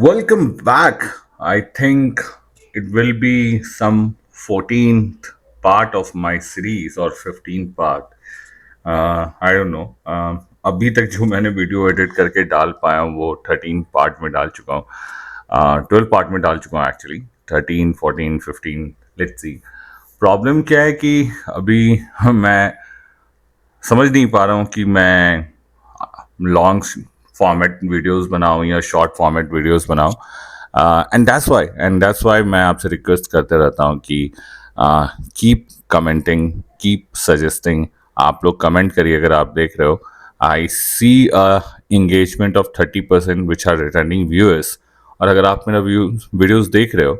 Welcome back. I think it will be some 14th part of my series or 15th part. I don't know. अभी तक जो मैंने video edit करके डाल पाया हूँ वो 13 पार्ट में डाल चुका हूँ, 12 पार्ट में डाल चुका हूँ एक्चुअली। 13, 14, 15, let's see. प्रॉब्लम क्या है कि अभी मैं समझ नहीं पा रहा हूँ कि मैं लॉन्ग फॉर्मेट वीडियोस बनाऊं या शॉर्ट फॉर्मेट वीडियोस बनाऊं। एंड दैट्स वाई मैं आपसे रिक्वेस्ट करते रहता हूं कि कीप कमेंटिंग, कीप सजेस्टिंग। आप लोग कमेंट करिए अगर आप देख रहे हो। I see engagement of 30% which are returning viewers. और अगर आप मेरा वीडियोस देख रहे हो,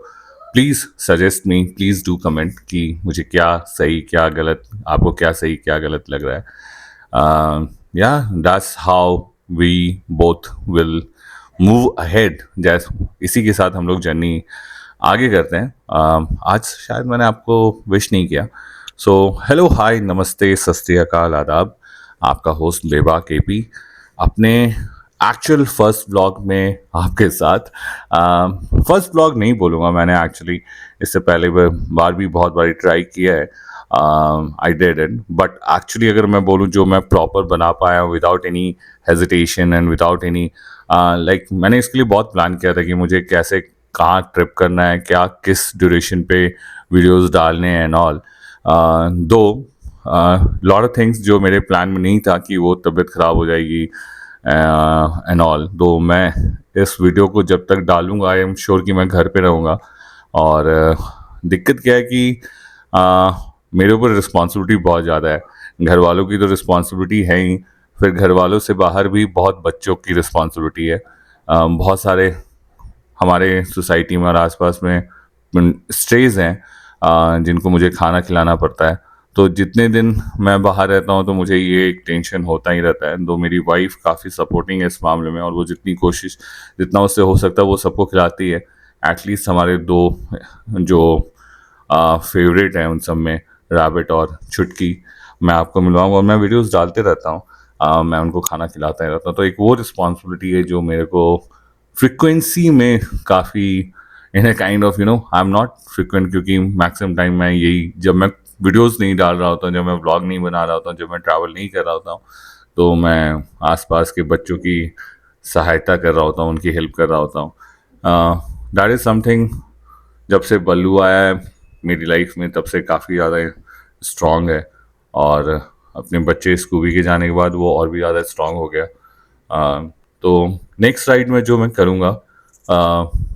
please suggest me, please do comment कि मुझे क्या सही क्या गलत, आपको क्या सही क्या गलत लग रहा है। Yeah, that's how we both will move ahead। जैसे इसी के साथ हम लोग जर्नी आगे करते हैं। आज शायद मैंने आपको विश नहीं किया। सो हेलो, हाय, नमस्ते, सत श्री अकाल, आदाब। आपका होस्ट बेबा केपी अपने एक्चुअल फर्स्ट ब्लॉग में आपके साथ। फर्स्ट ब्लॉग नहीं बोलूँगा, मैंने एक्चुअली इससे पहले बार भी बहुत बारी ट्राई किया है। I did it, but actually अगर मैं बोलूँ जो मैं प्रॉपर बना पाया without any hesitation and without any like, मैंने इसके लिए बहुत प्लान किया था कि मुझे कैसे कहाँ ट्रिप करना है, क्या किस ड्यूरेशन पे वीडियोस डालने हैं एंड ऑल। दो लॉट ऑफ थिंग्स जो मेरे प्लान में नहीं था कि वो तबीयत ख़राब हो जाएगी एंड ऑल। दो मैं इस वीडियो को जब तक डालूंगा आई एम श्योर कि मैं घर पे रहूँगा। और दिक्कत क्या है कि मेरे ऊपर रिस्पॉन्सिबिलिटी बहुत ज़्यादा है। घर वालों की तो रिस्पॉन्सिबिलिटी है ही, फिर घर वालों से बाहर भी बहुत बच्चों की रिस्पॉन्सिबिलिटी है। बहुत सारे हमारे सोसाइटी में और आसपास में स्ट्रेज हैं जिनको मुझे खाना खिलाना पड़ता है। तो जितने दिन मैं बाहर रहता हूँ तो मुझे ये एक टेंशन होता ही रहता है। दो मेरी वाइफ काफ़ी सपोर्टिंग है इस मामले में, और वो जितना उससे हो सकता है वो सबको खिलाती है। एटलीस्ट हमारे दो जो फेवरेट हैं उन सब में रैबिट और छुटकी, मैं आपको मिलवाऊंगा और मैं वीडियोस डालते रहता हूँ। मैं उनको खाना खिलाता ही रहता हूँ। तो एक वो रिस्पॉन्सिबिलिटी है जो मेरे को फ्रिक्वेंसी में काफ़ी in a kind of I am not frequent, क्योंकि मैक्सिमम टाइम मैं यही, जब मैं वीडियोस नहीं डाल रहा होता हूँ, जब मैं व्लॉग नहीं बना रहा होता हूँ, जब मैं ट्रैवल नहीं कर रहा होता हूँ, तो मैं आसपास के बच्चों की सहायता कर रहा होता हूँ, उनकी हेल्प कर रहा होता हूँ। That is something. जब से बल्लू आया है मेरी लाइफ में तब से काफ़ी ज़्यादा स्ट्रांग है, और अपने बच्चे स्कूबी के जाने के बाद वो और भी ज़्यादा स्ट्रांग हो गया। तो नेक्स्ट राइड में जो मैं करूँगा,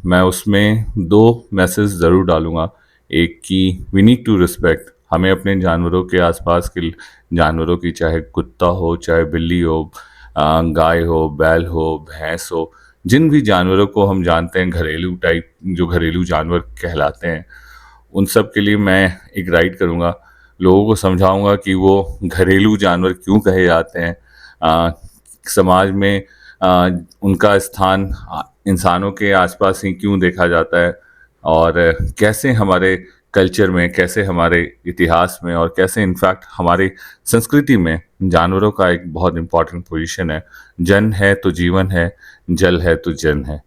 मैं उसमें दो मैसेज ज़रूर डालूँगा। एक कि वी नीड टू रिस्पेक्ट, हमें अपने जानवरों के आसपास के जानवरों की, चाहे कुत्ता हो, चाहे बिल्ली हो, गाय हो, बैल हो, भैंस हो, जिन भी जानवरों को हम जानते हैं घरेलू टाइप, जो घरेलू जानवर कहलाते हैं, उन सब के लिए मैं एक राइड करूँगा। लोगों को समझाऊंगा कि वो घरेलू जानवर क्यों कहे जाते हैं, समाज में उनका स्थान इंसानों के आसपास ही क्यों देखा जाता है, और कैसे हमारे कल्चर में, कैसे हमारे इतिहास में, और कैसे इनफैक्ट हमारे संस्कृति में जानवरों का एक बहुत इम्पोर्टेंट पोजीशन है। जन है तो जीवन है, जल है तो जन है।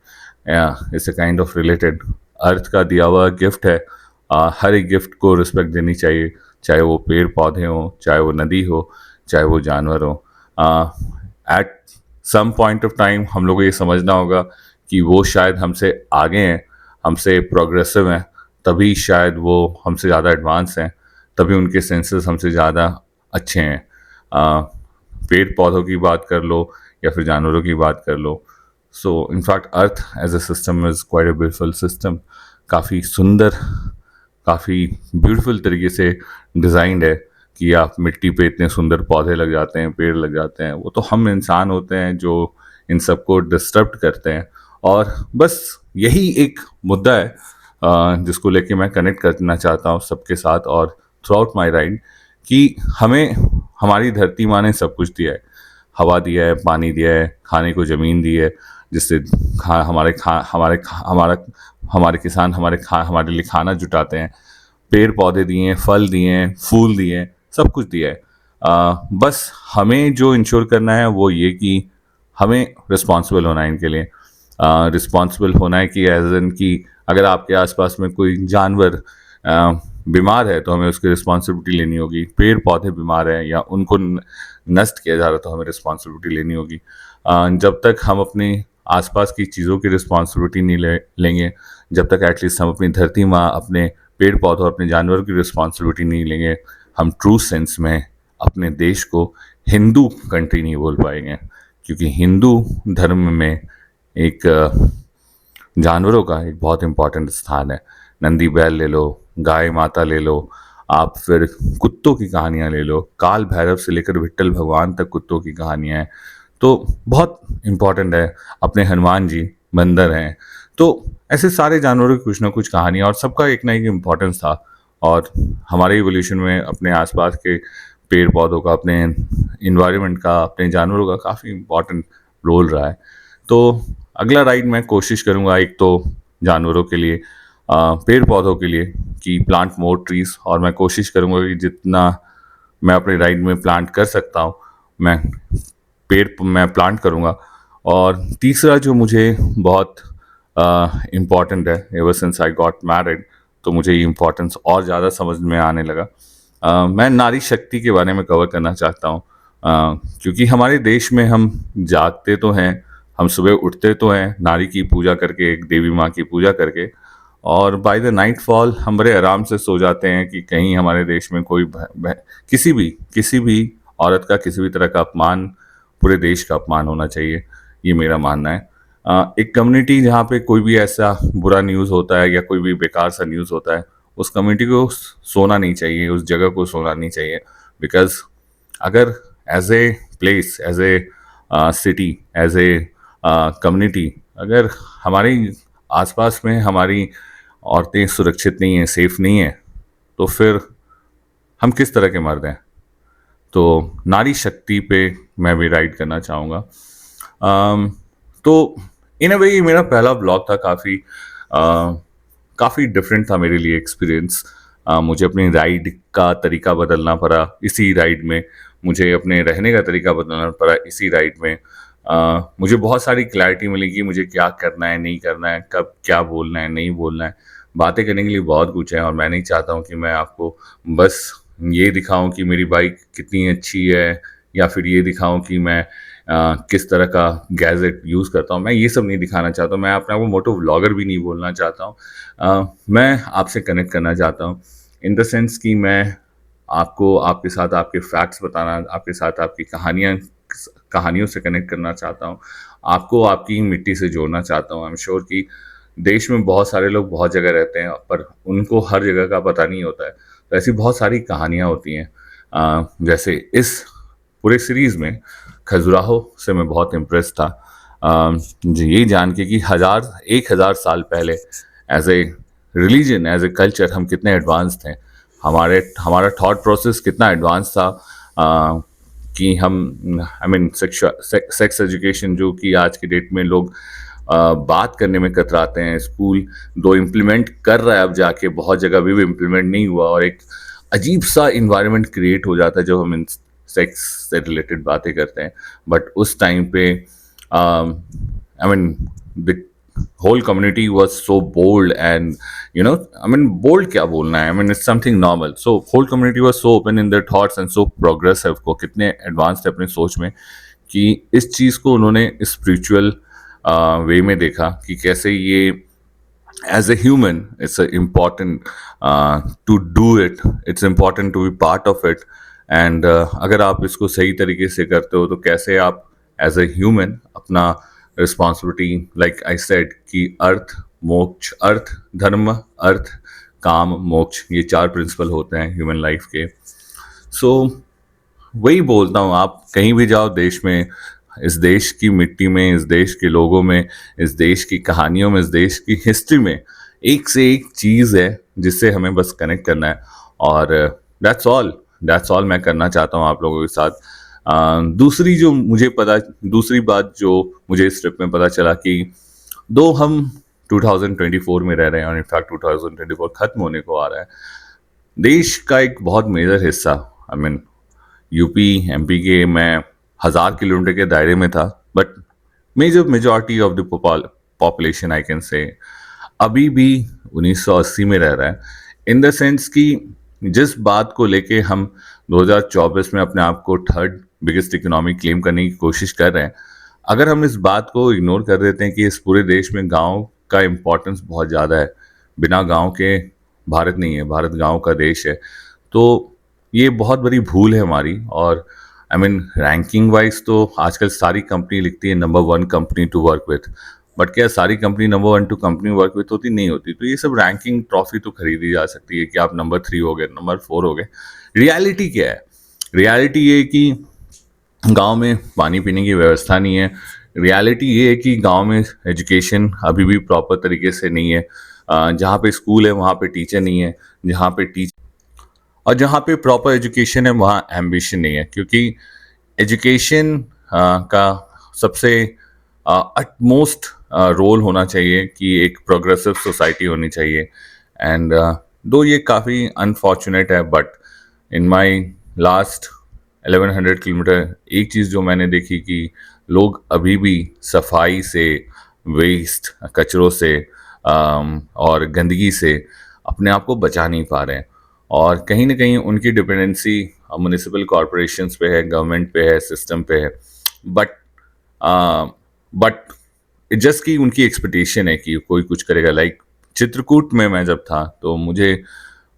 It's a kind of related. Earth का दिया हुआ गिफ्ट है। हर एक गिफ्ट को रिस्पेक्ट देनी चाहिए, चाहे वो पेड़ पौधे हों, चाहे वो नदी हो, चाहे वो जानवर हो। At some point of time हम लोग को ये समझना होगा कि वो शायद हमसे आगे हैं, हमसे प्रोग्रेसिव हैं, तभी शायद वो हमसे ज़्यादा एडवांस हैं, तभी उनके सेंसेस हमसे ज़्यादा अच्छे हैं। पेड़ पौधों की बात कर लो या फिर जानवरों की बात कर लो। So in fact earth as a system is quite a beautiful system. काफ़ी सुंदर, काफ़ी ब्यूटीफुल तरीके से डिज़ाइंड है कि आप मिट्टी पे इतने सुंदर पौधे लग जाते हैं, पेड़ लग जाते हैं। वो तो हम इंसान होते हैं जो इन सबको डिस्टर्ब करते हैं। और बस यही एक मुद्दा है जिसको लेके मैं कनेक्ट करना चाहता हूँ सबके साथ और थ्रू आउट माई राइड, कि हमें हमारी धरती माँ ने सब कुछ दिया है। हवा दिया है, पानी दिया है, खाने को ज़मीन दी है, जिससे हमारे किसान हमारे लिए खाना जुटाते हैं। पेड़ पौधे दिए हैं, फल दिए हैं, फूल दिए हैं, सब कुछ दिया है। बस हमें जो इंश्योर करना है वो ये कि हमें रिस्पॉन्सिबल होना है इनके लिए। रिस्पॉन्सिबल होना है कि एज एन कि अगर आपके आसपास में कोई जानवर बीमार है तो हमें उसकी रिस्पॉन्सिबिलिटी लेनी होगी, पेड़ पौधे बीमार हैं या उनको नष्ट किया जा रहा है तो हमें रिस्पॉन्सिबिलिटी लेनी होगी। जब तक हम अपनी आसपास की चीज़ों की रिस्पॉन्सिबिलिटी नहीं लेंगे, जब तक एटलीस्ट हम अपनी धरती माँ, अपने पेड़ पौधों, अपने जानवरों की रिस्पॉन्सिबिलिटी नहीं लेंगे, हम ट्रू सेंस में अपने देश को हिंदू कंट्री नहीं बोल पाएंगे। क्योंकि हिंदू धर्म में एक जानवरों का एक बहुत इम्पोर्टेंट स्थान है। नंदी बैल ले लो, गाय माता ले लो, आप फिर कुत्तों की कहानियाँ ले लो, काल भैरव से लेकर विट्ठल भगवान तक कुत्तों की कहानियाँ हैं, तो बहुत इम्पोर्टेंट है। अपने हनुमान जी बंदर हैं, तो ऐसे सारे जानवरों की कुछ ना कुछ कहानियाँ और सबका एक ना एक इम्पोर्टेंस था। और हमारे इवोल्यूशन में अपने आसपास के पेड़ पौधों का, अपने इन्वायरमेंट का, अपने जानवरों का काफ़ी इम्पोर्टेंट रोल रहा है। तो अगला राइड मैं कोशिश करूँगा, एक तो जानवरों के लिए, पेड़ पौधों के लिए, कि प्लांट मोर ट्रीज, और मैं कोशिश करूँगा कि जितना मैं अपने राइड में प्लांट कर सकता हूँ मैं पेड़ मैं प्लांट करूँगा। और तीसरा जो मुझे बहुत इम्पॉर्टेंट है, ever since I got married, तो मुझे ये इम्पोर्टेंस और ज़्यादा समझ में आने लगा। मैं नारी शक्ति के बारे में कवर करना चाहता हूँ। क्योंकि हमारे देश में हम जागते तो हैं, हम सुबह उठते तो हैं नारी की पूजा करके, एक देवी माँ की पूजा करके, और बाय द नाइट फॉल हम बड़े आराम से सो जाते हैं कि कहीं हमारे देश में कोई किसी भी औरत का किसी भी तरह का अपमान, पूरे देश का अपमान होना चाहिए, ये मेरा मानना है। एक कम्युनिटी जहाँ पे कोई भी ऐसा बुरा न्यूज़ होता है या कोई भी बेकार सा न्यूज़ होता है, उस कम्युनिटी को सोना नहीं चाहिए, उस जगह को सोना नहीं चाहिए। बिकॉज अगर as a place, as a city, as a community, अगर हमारे आसपास में हमारी औरतें सुरक्षित नहीं हैं, सेफ नहीं हैं, तो फिर हम किस तरह के मर्द हैं। तो नारी शक्ति पे मैं भी राइड करना चाहूँगा। तो इन अ वे ये मेरा पहला ब्लॉग था, काफ़ी डिफरेंट था मेरे लिए एक्सपीरियंस। मुझे अपनी राइड का तरीका बदलना पड़ा इसी राइड में, मुझे अपने रहने का तरीका बदलना पड़ा इसी राइड में। मुझे बहुत सारी क्लैरिटी मिली कि मुझे क्या करना है, नहीं करना है, कब क्या बोलना है, नहीं बोलना है। बातें करने के लिए बहुत कुछ है, और मैं नहीं चाहता हूँ कि मैं आपको बस ये दिखाऊं कि मेरी बाइक कितनी अच्छी है, या फिर ये दिखाऊं कि मैं किस तरह का गैजेट यूज़ करता हूँ। मैं ये सब नहीं दिखाना चाहता हूँ, मैं अपने आप को मोटो व्लॉगर भी नहीं बोलना चाहता हूँ। मैं आपसे कनेक्ट करना चाहता हूँ इन द सेंस कि मैं आपको, आपके साथ आपके फैक्ट्स बताना, आपके साथ आपकी कहानियों से कनेक्ट करना चाहता हूँ, आपको आपकी मिट्टी से जोड़ना चाहता हूँ। आई एम श्योर कि देश में बहुत सारे लोग बहुत जगह रहते हैं, पर उनको हर जगह का पता नहीं होता है। तो ऐसी बहुत सारी कहानियाँ होती हैं। जैसे इस पूरे सीरीज़ में खजुराहो से मैं बहुत इम्प्रेस था, जी, यही जान के कि 1000 साल पहले as a religion, as a culture हम कितने एडवांस थे, हमारा थॉट प्रोसेस कितना एडवांस था। कि हम, आई मीन, सेक्स एजुकेशन जो कि आज की डेट में लोग बात करने में कतराते हैं, स्कूल दो इम्प्लीमेंट कर रहा है अब जाके, बहुत जगह भी इम्प्लीमेंट नहीं हुआ, और एक अजीब सा इन्वायरमेंट क्रिएट हो जाता है जब हम सेक्स से रिलेटेड बातें करते हैं। बट उस टाइम पे I mean the whole community was so bold, and I mean, bold क्या बोलना है, I mean it's something normal. So whole community was so open in their thoughts and so progressive, को कितने advance थे अपनी सोच में, कि इस चीज़ को उन्होंने स्पिरिचुअल वे में देखा कि कैसे ये as a human it's important to do it, it's important to be part of it, and अगर आप इसको सही तरीके से करते हो तो कैसे आप as a human अपना रिस्पॉन्सिबिलिटी, लाइक आई सेड, कि अर्थ मोक्ष, अर्थ धर्म, अर्थ काम, मोक्ष, ये 4 प्रिंसिपल होते हैं ह्यूमन लाइफ के। सो वही बोलता हूँ, आप कहीं भी जाओ देश में, इस देश की मिट्टी में, इस देश के लोगों में, इस देश की कहानियों में, इस देश की हिस्ट्री में एक से एक चीज़ है जिससे हमें बस कनेक्ट करना है, और दैट्स ऑल मैं करना चाहता हूँ आप लोगों के साथ। दूसरी बात जो मुझे इस ट्रिप में पता चला कि दो हम 2024 में रह रहे हैं, और इनफैक्ट 2024 खत्म होने को आ रहा है, देश का एक बहुत मेजर हिस्सा, आई मीन यूपी एमपी के, मैं 1000 किलोमीटर के दायरे में था, but majority of the population I can say अभी भी 1980 में रह रहा है, इन द सेंस कि जिस बात को लेके हम 2024 में अपने आप को थर्ड बिगेस्ट इकोनॉमी क्लेम करने की कोशिश कर रहे हैं, अगर हम इस बात को इग्नोर कर देते हैं कि इस पूरे देश में गांव का इम्पोर्टेंस बहुत ज़्यादा है, बिना गांव के भारत नहीं है, भारत गांव का देश है, तो ये बहुत बड़ी भूल है हमारी। और आई मीन रैंकिंग वाइज तो आजकल सारी कंपनी लिखती है number 1 company to work with, but क्या सारी company number 1 to company work with होती नहीं होती। तो ये सब रैंकिंग ट्रॉफी तो खरीदी जा सकती है कि आप नंबर 3 हो गए, नंबर 4 हो गए। रियलिटी क्या है? रियलिटी ये है कि गांव में पानी पीने की व्यवस्था नहीं है। रियलिटी ये है कि गांव में एजुकेशन अभी भी प्रॉपर तरीके से नहीं है। जहाँ पे स्कूल है वहाँ पे टीचर नहीं है, जहाँ पे और जहाँ पे प्रॉपर एजुकेशन है वहाँ एम्बिशन नहीं है, क्योंकि एजुकेशन का सबसे अटमोस्ट रोल होना चाहिए कि एक प्रोग्रेसिव सोसाइटी होनी चाहिए। एंड दो ये काफ़ी अनफॉर्चुनेट है, but in my last 1100 kilometre एक चीज़ जो मैंने देखी कि लोग अभी भी सफाई से, वेस्ट कचरों से और गंदगी से अपने आप को बचा नहीं पा रहे हैं। और कहीं ना कहीं उनकी डिपेंडेंसी म्यूनिसिपल कॉरपोरेशंस पे है, गवर्नमेंट पे है, सिस्टम पे है। बट बट जस्ट कि उनकी एक्सपेक्टेशन है कि कोई कुछ करेगा। लाइक चित्रकूट में मैं जब था तो मुझे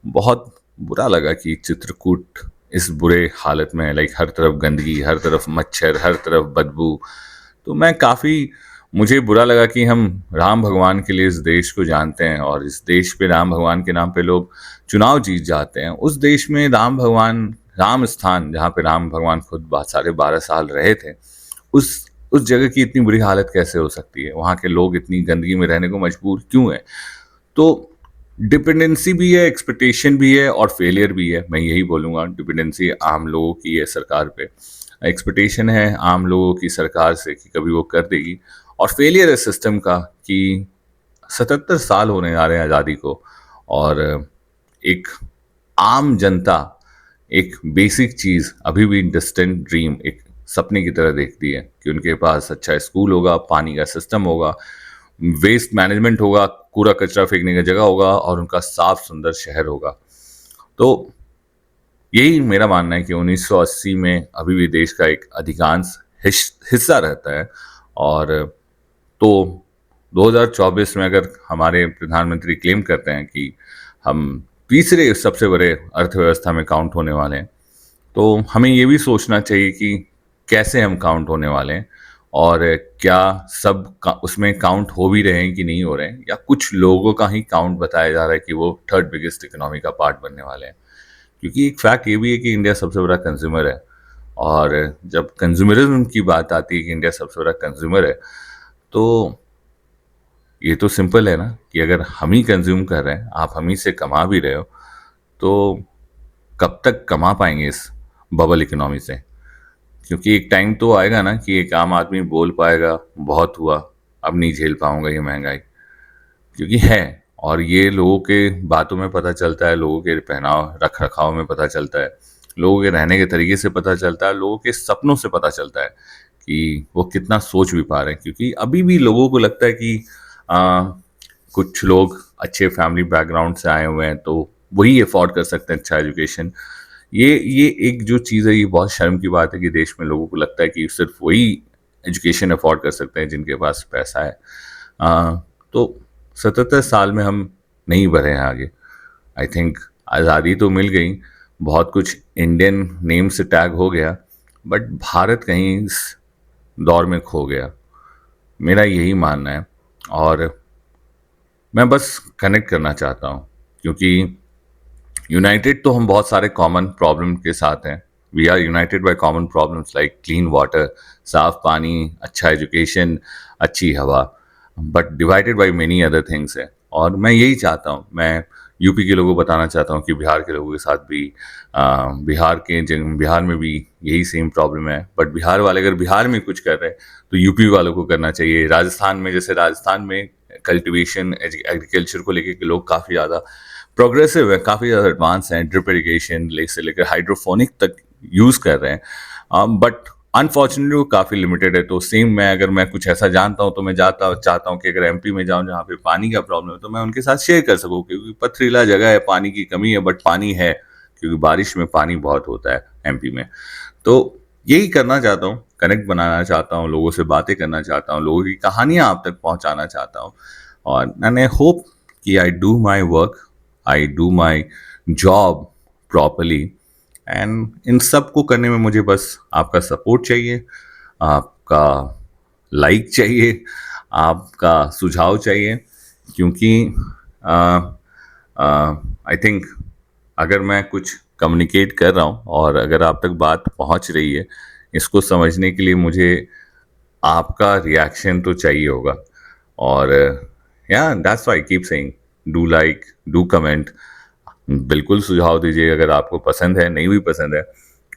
बहुत बुरा लगा कि चित्रकूट इस बुरे हालत में है। लाइक हर तरफ गंदगी, हर तरफ मच्छर, हर तरफ बदबू। तो मैं काफ़ी मुझे बुरा लगा कि हम राम भगवान के लिए इस देश को जानते हैं और इस देश पे राम भगवान के नाम पे लोग चुनाव जीत जाते हैं। उस देश में राम भगवान, राम स्थान जहाँ पे राम भगवान खुद 12.5 साल रहे थे, उस जगह की इतनी बुरी हालत कैसे हो सकती है? वहाँ के लोग इतनी गंदगी में रहने को मजबूर क्यों है? तो डिपेंडेंसी भी है, एक्सपेक्टेशन भी है और फेलियर भी है। मैं यही बोलूँगा, डिपेंडेंसी आम लोगों की है सरकार पे, एक्सपेक्टेशन है आम लोगों की सरकार से कि कभी वो कर देगी, और फेलियर है सिस्टम का कि 77 साल होने जा रहे हैं आज़ादी को और एक आम जनता एक बेसिक चीज़ अभी भी डिस्टेंट ड्रीम, एक सपने की तरह देखती है कि उनके पास अच्छा स्कूल होगा, पानी का सिस्टम होगा, वेस्ट मैनेजमेंट होगा, कूड़ा कचरा फेंकने का जगह होगा और उनका साफ सुंदर शहर होगा। तो यही मेरा मानना है कि 1980 में अभी भी देश का एक अधिकांश हिस्सा रहता है। और तो 2024 में अगर हमारे प्रधानमंत्री क्लेम करते हैं कि हम तीसरे सबसे बड़े अर्थव्यवस्था में काउंट होने वाले हैं, तो हमें ये भी सोचना चाहिए कि कैसे हम काउंट होने वाले हैं और क्या उसमें काउंट हो भी रहे हैं कि नहीं हो रहे हैं, या कुछ लोगों का ही काउंट बताया जा रहा है कि वो थर्ड बिगेस्ट इकोनॉमी का पार्ट बनने वाले हैं। क्योंकि एक फैक्ट ये भी है कि इंडिया सबसे बड़ा कंज्यूमर है, और जब कंज्यूमरिज्म की बात आती है कि इंडिया सबसे बड़ा कंज्यूमर है, तो ये तो सिंपल है ना कि अगर हम ही कंज्यूम कर रहे हैं, आप हम ही से कमा भी रहे हो, तो कब तक कमा पाएंगे इस बबल इकोनॉमी से? क्योंकि एक टाइम तो आएगा ना कि एक आम आदमी बोल पाएगा बहुत हुआ, अब नहीं झेल पाऊंगा ये महंगाई। क्योंकि है, और ये लोगों के बातों में पता चलता है, लोगों के पहनाव रख रखाव में पता चलता है, लोगों के रहने के तरीके से पता चलता है, लोगों के सपनों से पता चलता है कि वो कितना सोच भी पा रहे हैं। क्योंकि अभी भी लोगों को लगता है कि कुछ लोग अच्छे फैमिली बैकग्राउंड से आए हुए हैं तो वही अफोर्ड कर सकते हैं अच्छा एजुकेशन। ये एक जो चीज़ है, ये बहुत शर्म की बात है कि देश में लोगों को लगता है कि सिर्फ वही एजुकेशन अफोर्ड कर सकते हैं जिनके पास पैसा है। तो 77 साल में हम नहीं बढ़े हैं आगे। आई थिंक आज़ादी तो मिल गई, बहुत कुछ इंडियन नेम से टैग हो गया, बट भारत कहीं इस दौर में खो गया, मेरा यही मानना है। और मैं बस कनेक्ट करना चाहता हूँ, क्योंकि यूनाइटेड तो हम बहुत सारे कॉमन प्रॉब्लम के साथ हैं। We are united by common problems like clean water, साफ पानी, अच्छा एजुकेशन, अच्छी हवा, but divided by many other things है। और मैं यही चाहता हूँ, मैं यूपी के लोगों को बताना चाहता हूँ कि बिहार के लोगों के साथ भी बिहार में भी यही सेम प्रॉब्लम है। बट बिहार वाले अगर बिहार में कुछ कर रहे हैं तो यूपी वालों को करना चाहिए। राजस्थान में, जैसे राजस्थान में कल्टिवेशन एग्रीकल्चर को लेकर के लोग काफ़ी ज़्यादा प्रोग्रेसिव है, काफ़ी ज़्यादा एडवांस हैं, ड्रिप इरिगेशन से लेकर हाइड्रोफोनिक तक यूज़ कर रहे हैं। बट अनफॉर्चुनेटली वो काफ़ी लिमिटेड है। तो सेम मैं कुछ ऐसा जानता हूँ तो मैं चाहता हूँ कि अगर एमपी में जाऊँ जहाँ पे पानी का प्रॉब्लम है तो मैं उनके साथ शेयर कर सकूँ, क्योंकि पथरीला जगह है, पानी की कमी है, बट पानी है, क्योंकि बारिश में पानी बहुत होता है एमपी में। तो यही करना चाहता हूँ, कनेक्ट बनाना चाहता हूँ, लोगों से बातें करना चाहता हूँ, लोगों की कहानियाँ आप तक पहुँचाना चाहता हूँ। और आई होप कि I do my work, I do my job properly. And in सब को करने में मुझे बस आपका सपोर्ट चाहिए, आपका लाइक चाहिए, आपका सुझाव चाहिए, क्योंकि आई थिंक अगर मैं कुछ कम्युनिकेट कर रहा हूँ और अगर आप तक बात पहुँच रही है, इसको समझने के लिए मुझे आपका रिएक्शन तो चाहिए होगा। और या that's why keep saying, do like, do comment, बिल्कुल सुझाव दीजिए अगर आपको पसंद है, नहीं भी पसंद है।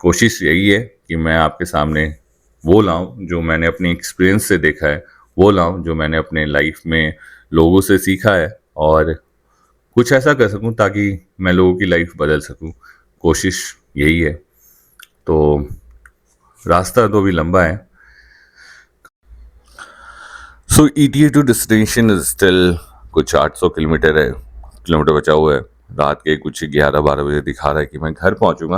कोशिश यही है कि मैं आपके सामने वो लाऊं जो मैंने अपनी एक्सपीरियंस से देखा है, वो लाऊं जो मैंने अपने लाइफ में लोगों से सीखा है, और कुछ ऐसा कर सकूं ताकि मैं लोगों की लाइफ बदल सकूं। कोशिश यही है। तो रास्ता तो अभी लंबा है। So ETA to destination is still कुछ 800 किलोमीटर बचा हुआ है। रात के कुछ 11-12 बजे दिखा रहा है कि मैं घर पहुंचूंगा।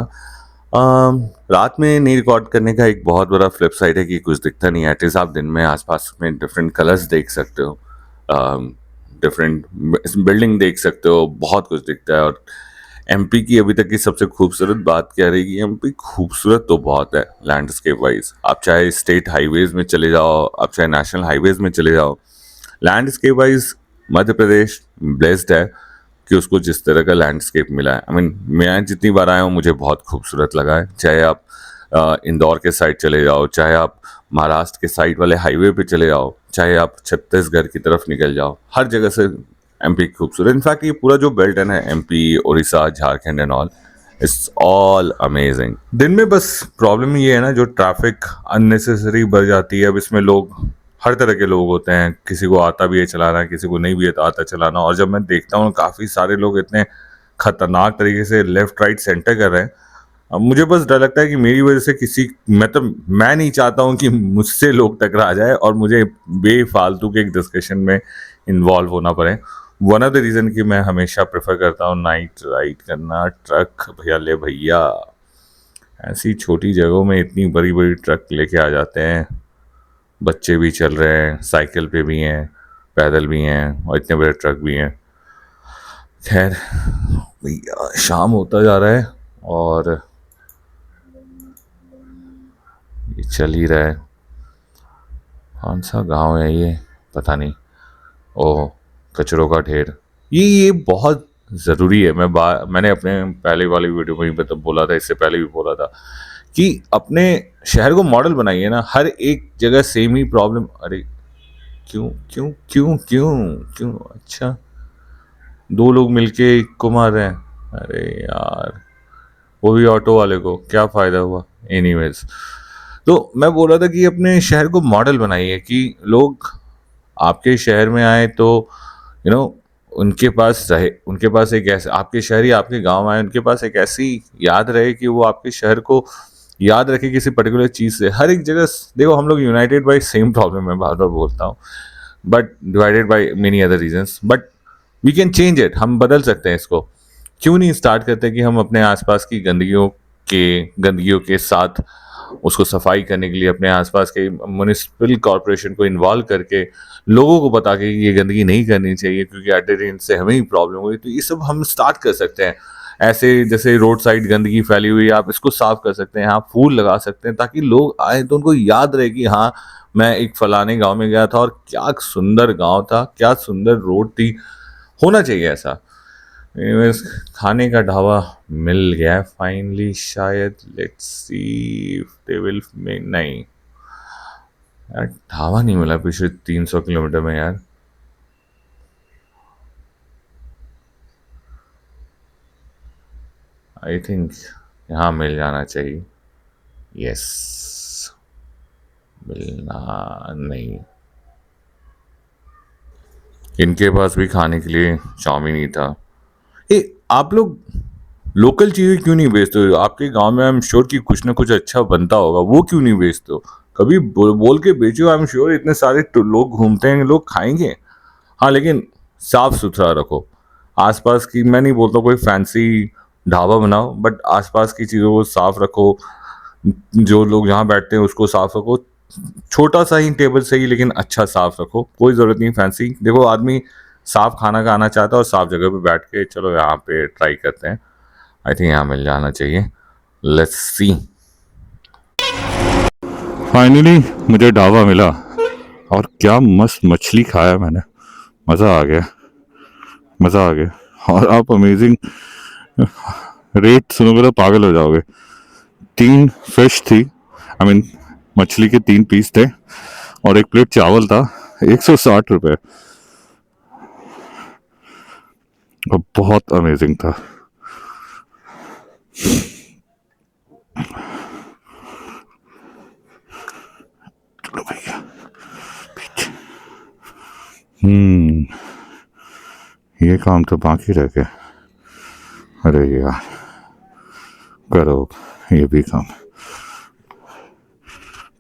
रात में नहीं रिकॉर्ड करने का एक बहुत बड़ा फ्लिप साइड है कि कुछ दिखता नहीं है। एटलीस्ट आप दिन में आसपास में डिफरेंट कलर्स देख सकते हो, डिफरेंट बिल्डिंग देख सकते हो, बहुत कुछ दिखता है। और एमपी की अभी तक की सबसे खूबसूरत बात क्या रहेगी, एमपी खूबसूरत तो बहुत है लैंडस्केप वाइज। आप चाहे स्टेट हाईवेज में चले जाओ, आप चाहे नेशनल हाईवेज में चले जाओ, landscape wise Madhya Pradesh blessed है कि उसको जिस तरह का लैंडस्केप मिला है। आई मीन मैं जितनी बार आया हूँ मुझे बहुत खूबसूरत लगा है। चाहे आप इंदौर के साइड चले जाओ, चाहे आप महाराष्ट्र के साइड वाले हाईवे पे चले जाओ, चाहे आप छत्तीसगढ़ की तरफ निकल जाओ, हर जगह से एमपी खूबसूरत। इनफैक्ट ये पूरा जो बेल्ट है ना, MP, Orissa, Jharkhand and all, it's all amazing. दिन में बस प्रॉब्लम ये है ना, जो ट्रैफिक अननेसेसरी बढ़ जाती है। अब इसमें लोग हर तरह के लोग होते हैं, किसी को आता भी है चलाना, किसी को नहीं भी आता चलाना। और जब मैं देखता हूँ काफ़ी सारे लोग इतने खतरनाक तरीके से लेफ्ट राइट सेंटर कर रहे हैं, अब मुझे बस डर लगता है कि मेरी वजह से मैं नहीं चाहता हूँ कि मुझसे लोग टकरा जाए और मुझे बेफालतू के एक डिस्कशन में इन्वॉल्व होना पड़े। वन ऑफ द रीज़न कि मैं हमेशा प्रेफर करता हूँ नाइट राइड करना। ट्रक भैया ले भैया, ऐसी छोटी जगहों में इतनी बड़ी बड़ी ट्रक लेके आ जाते हैं। बच्चे भी चल रहे हैं, साइकिल पे भी हैं, पैदल भी हैं, और इतने बड़े ट्रक भी हैं। खैर भैया, शाम होता जा रहा है और ये चल ही रहा है। कौन सा गांव है ये, पता नहीं। ओह, कचरों का ढेर। ये बहुत ज़रूरी है। मैंने अपने पहले वाली वीडियो में भी बोला था, इससे पहले भी बोला था कि अपने शहर को मॉडल बनाइए ना। हर एक जगह सेम ही प्रॉब्लम। अरे क्यों क्यों क्यों क्यों क्यों? अच्छा, दो लोग मिलके एक को मार रहे हैं। अरे यार, वो भी ऑटो वाले को, क्या फ़ायदा हुआ? एनीवेज, तो मैं बोल रहा था कि अपने शहर को मॉडल बनाइए कि लोग आपके शहर में आए तो यू नो उनके पास एक ऐसे, आपके शहरी आपके गांव आए, उनके पास एक ऐसी याद रहे कि वो आपके शहर को याद रखे किसी पर्टिकुलर चीज़ से। हर एक जगह देखो, हम लोग यूनाइटेड बाई सेम प्रॉब्लम, मैं बार बार बोलता हूँ, but divided by many other reasons. But we can change it, हम बदल सकते हैं इसको। क्यों नहीं स्टार्ट करते कि हम अपने आसपास की गंदगियों के साथ उसको सफाई करने के लिए अपने आसपास के म्यूनिसिपल कॉरपोरेशन को इन्वॉल्व करके लोगों को बता के कि ये गंदगी नहीं करनी चाहिए, क्योंकि एट द एंड से हमें ही प्रॉब्लम हुई। तो ये सब हम स्टार्ट कर सकते हैं। ऐसे जैसे रोड साइड गंदगी फैली हुई है, आप इसको साफ कर सकते हैं, आप फूल लगा सकते हैं, ताकि लोग आए तो उनको याद रहे कि हाँ, मैं एक फलाने गांव में गया था और क्या सुंदर गांव था, क्या सुंदर रोड थी। होना चाहिए ऐसा। एनीवेज, खाने का ढाबा मिल गया है फाइनली शायद। Let's see if they will नहीं यार, ढाबा नहीं मिला पिछले 300 किलोमीटर में यार। आई थिंक यहाँ मिल जाना चाहिए। यस, मिलना नहीं। इनके पास भी खाने के लिए चाउमीन ही था। ए, आप लोग लोकल चीजें क्यों नहीं बेचते हो? आपके गांव में आई एम श्योर कि कुछ ना कुछ अच्छा बनता होगा, वो क्यों नहीं बेचते हो? कभी बोल के बेचो, आई एम श्योर इतने सारे लोग घूमते हैं, लोग खाएंगे। हाँ, लेकिन साफ सुथरा रखो। आसपास की, मैं नहीं बोलता कोई फैंसी ढाबा बनाओ, बट आसपास की चीज़ों को साफ रखो। जो लोग जहाँ बैठते हैं उसको साफ रखो। छोटा सा ही टेबल सही, लेकिन अच्छा साफ रखो। कोई ज़रूरत नहीं फैंसी। देखो, आदमी साफ खाना खाना चाहता है और साफ जगह पे बैठ के चलो यहाँ पे ट्राई करते हैं। आई थिंक यहाँ मिल जाना चाहिए। Let's see. फाइनली मुझे ढाबा मिला, और क्या मस्त मछली खाया मैंने। मज़ा आ गया, मज़ा आ गया। और आप अमेजिंग रेट सुनोगे तो पागल हो जाओगे। 3 फिश थी, आई मीन मछली के 3 पीस थे, और एक प्लेट चावल था। 160 रुपये, और बहुत अमेजिंग था। चलो भैया पीछे। ये काम तो बाकी रह गया। अरे यार, करो ये भी काम।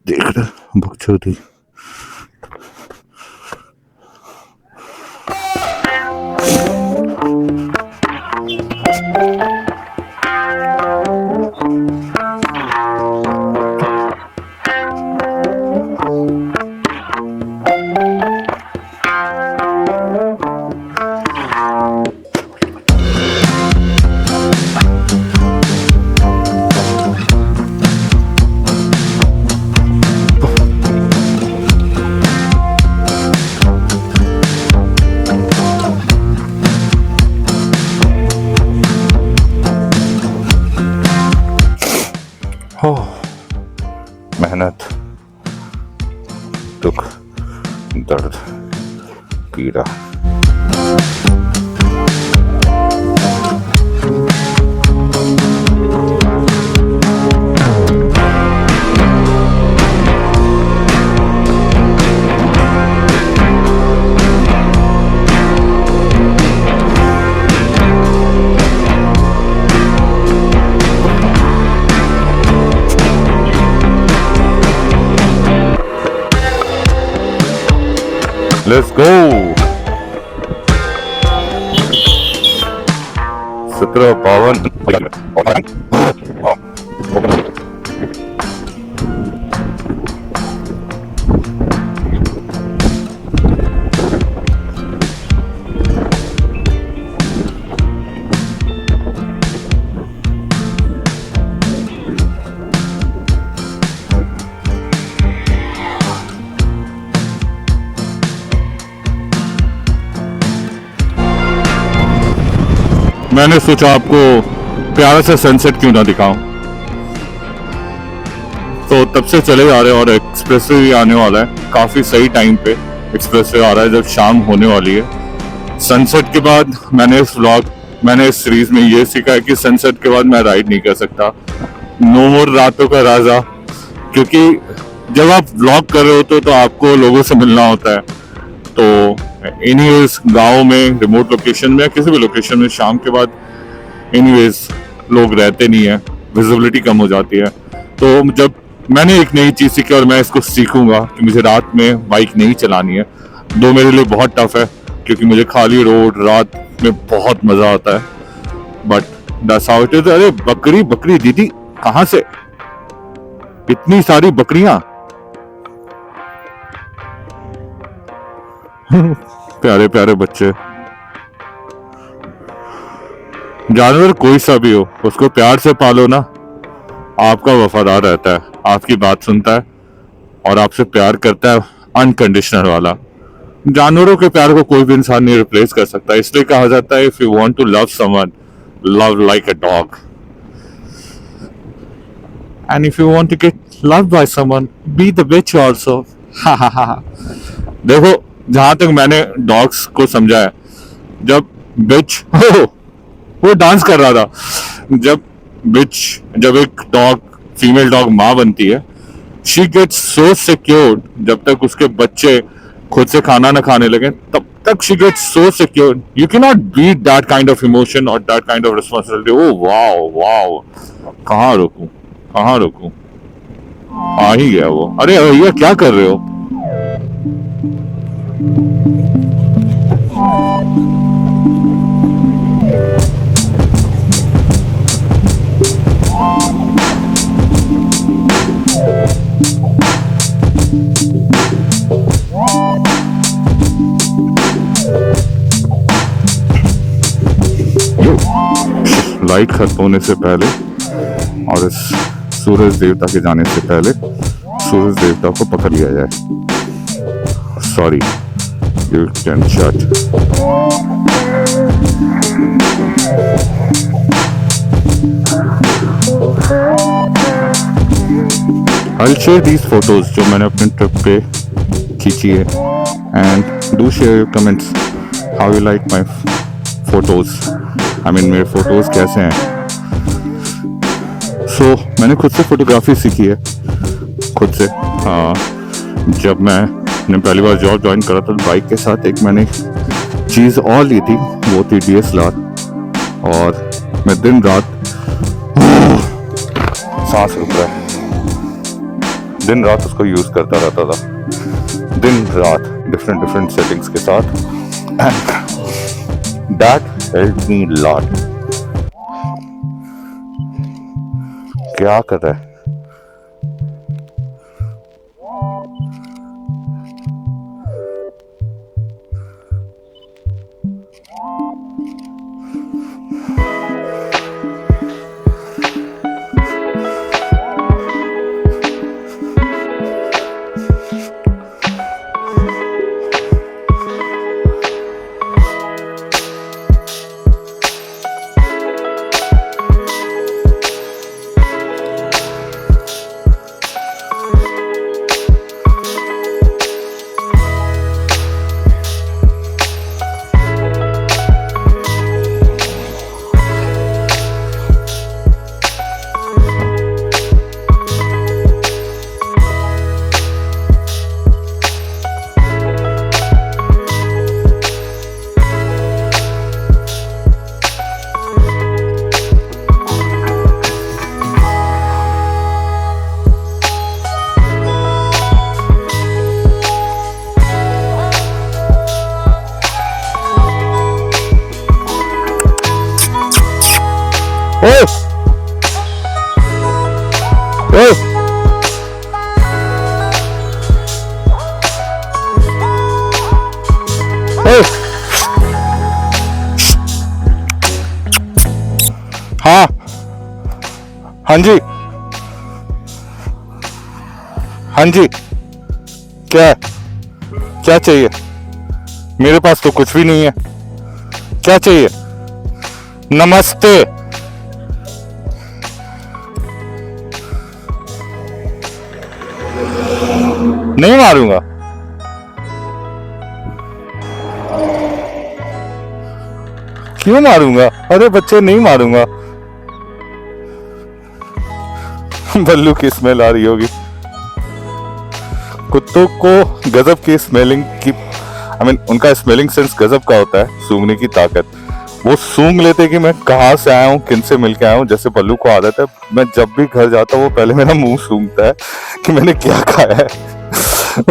देख रहे बकचोदी। हो, मेहनत, दुख, दर्द, पीड़ा। Let's go. 1752। मैंने सोचा आपको प्यारा सा सनसेट क्यों ना दिखाऊं, तो तब से चले जा रहे हैं। और एक्सप्रेसवे भी आने वाला है काफी सही टाइम पे। एक्सप्रेसवे आ रहा है जब शाम होने वाली है। सनसेट के बाद मैंने इस सीरीज में ये सीखा है कि सनसेट के बाद मैं राइड नहीं कर सकता। नो मोर रातों का राजा। क्योंकि जब आप व्लॉग कर रहे होते हो तो आपको लोगों से मिलना होता है। तो एनीवेज गाँव में, रिमोट लोकेशन में, या किसी भी लोकेशन में शाम के बाद एनीवेज लोग रहते नहीं है, विजिबिलिटी कम हो जाती है। तो जब मैंने एक नई चीज सीखी, और मैं इसको सीखूंगा कि मुझे रात में बाइक नहीं चलानी है। दो मेरे लिए बहुत टफ है, क्योंकि मुझे खाली रोड रात में बहुत मजा आता है। But that's how it is. अरे बकरी बकरी दीदी, कहां से इतनी सारी बकरियां? प्यारे प्यारे बच्चे। जानवर कोई सा भी हो, उसको प्यार से पालो ना, आपका वफादार रहता है, आपकी बात सुनता है, और आपसे प्यार करता है अनकंडीशनल वाला। जानवरों के प्यार को कोई भी इंसान नहीं रिप्लेस कर सकता। इसलिए कहा जाता है, if you want to love someone, love like a dog, and if you want to get love by someone, be the bitch also. देखो, जहां तक मैंने डॉग्स को समझा है, जब बिच वो डांस कर रहा था। जब एक डॉग, फीमेल डॉग माँ बनती है, शी गेट्स सो सिक्योर्ड जब तक उसके बच्चे खुद से खाना ना खाने लगे तब तक she gets so secure. You cannot beat that kind of emotion or that kind of responsibility. Oh wow, wow. कहाँ रुकूं? आ ही गया वो. अरे भैया क्या कर रहे हो? लाइट खत्म होने से पहले और इस सूरज देवता के जाने से पहले सूरज देवता को पकड़ लिया जाए. Sorry, you can shut. I'll share these photos जो मैंने अपने ट्रिप पे खींची है, and do share your comments how you like my photos. I mean मेरे फोटोज कैसे हैं. So मैंने खुद से फोटोग्राफी सीखी है, खुद से. जब मैंने पहली बार जॉब ज्वाइन करा था बाइक के साथ एक मैंने चीज़ और ली थी, वो थी DSLR. और मैं दिन रात सांस रुक रहा है, दिन रात उसको यूज़ करता रहता था, दिन रात डिफरेंट सेटिंग्स के साथ. That helped me a lot. क्या कर रहा है? हाँ हाँ जी, हाँ जी. क्या चाहिए? मेरे पास तो कुछ भी नहीं है. क्या चाहिए? नमस्ते. नहीं मारूंगा. क्यों मारूंगा? अरे बच्चे नहीं मारूंगा. बल्लू की स्मेल आ रही होगी. कुत्तों को गजब की स्मेलिंग की उनका स्मेलिंग सेंस गजब का होता है, सूंघने की ताकत. वो सूंघ लेते कि मैं कहाँ से आया हूँ, किन से मिल के आया हूँ. जैसे बल्लू को आदत है, मैं जब भी घर जाता हूँ वो पहले मेरा मुंह सूंघता है कि मैंने क्या खाया है.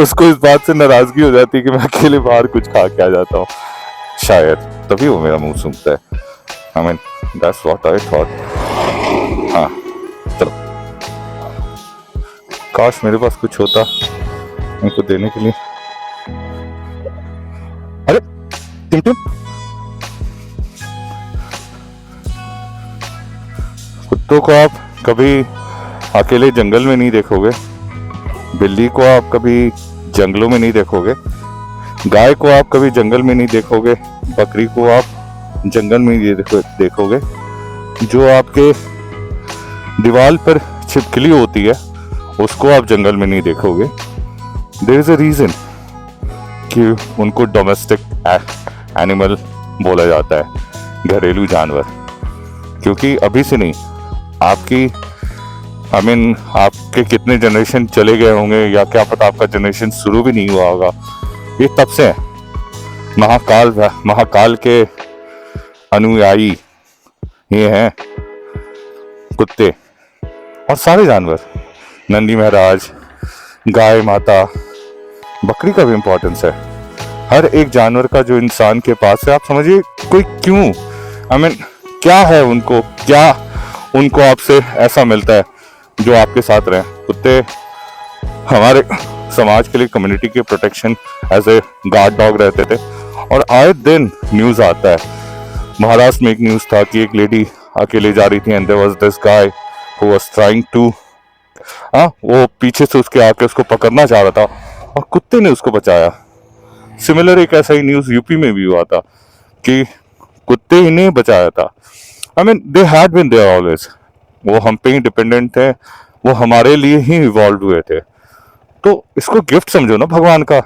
उसको इस बात से नाराजगी हो जाती है कि मैं अकेले बाहर कुछ खा के आ जाता हूँ शायद, तभी वो मेरा मुंह सूंघता है. that's what I thought. हाँ चलो, काश मेरे पास कुछ होता उनको देने के लिए. अरे टिम कुत्तों को आप कभी अकेले जंगल में नहीं देखोगे, बिल्ली को आप कभी जंगलों में नहीं देखोगे, गाय को आप कभी जंगल में नहीं देखोगे, बकरी को आप जंगल में नहीं देखोगे. जो आपके दीवार पर छिपकली होती है उसको आप जंगल में नहीं देखोगे. देयर इज अ रीजन कि उनको डोमेस्टिक एनिमल बोला जाता है, घरेलू जानवर. क्योंकि अभी से नहीं, आपकी आपके कितने जनरेशन चले गए होंगे, या क्या पता आपका जनरेशन शुरू भी नहीं हुआ होगा, ये तब से है। महाकाल महाकाल के अनुयायी ये हैं कुत्ते और सारे जानवर। नंदी महाराज, गाय माता, बकरी का भी इम्पोर्टेंस है। हर एक जानवर का जो इंसान के पास है, आप समझिए कोई क्यों, आई मीन क्या है उनको, क्या उनको आपसे ऐसा मिलता है जो आपके साथ रहे। कुत्ते हमारे समाज के लिए, कम्युनिटी के protection as a guard dog रहते थे। और आए दिन न्यूज आता है, महाराष्ट्र में एक न्यूज था कि एक लेडी अकेले जा रही थी and there was this guy who was trying to, वो पीछे से उसके आके उसको पकड़ना चाह रहा था और कुत्ते ने उसको बचाया। सिमिलर एक ऐसा ही न्यूज यूपी में भी हुआ था कि कुत्ते ही ने बचाया था। I mean they had been there always. वो हम पे ही डिपेंडेंट थे, वो हमारे लिए ही इवॉल्व हुए थे। तो इसको गिफ्ट समझो ना भगवान का।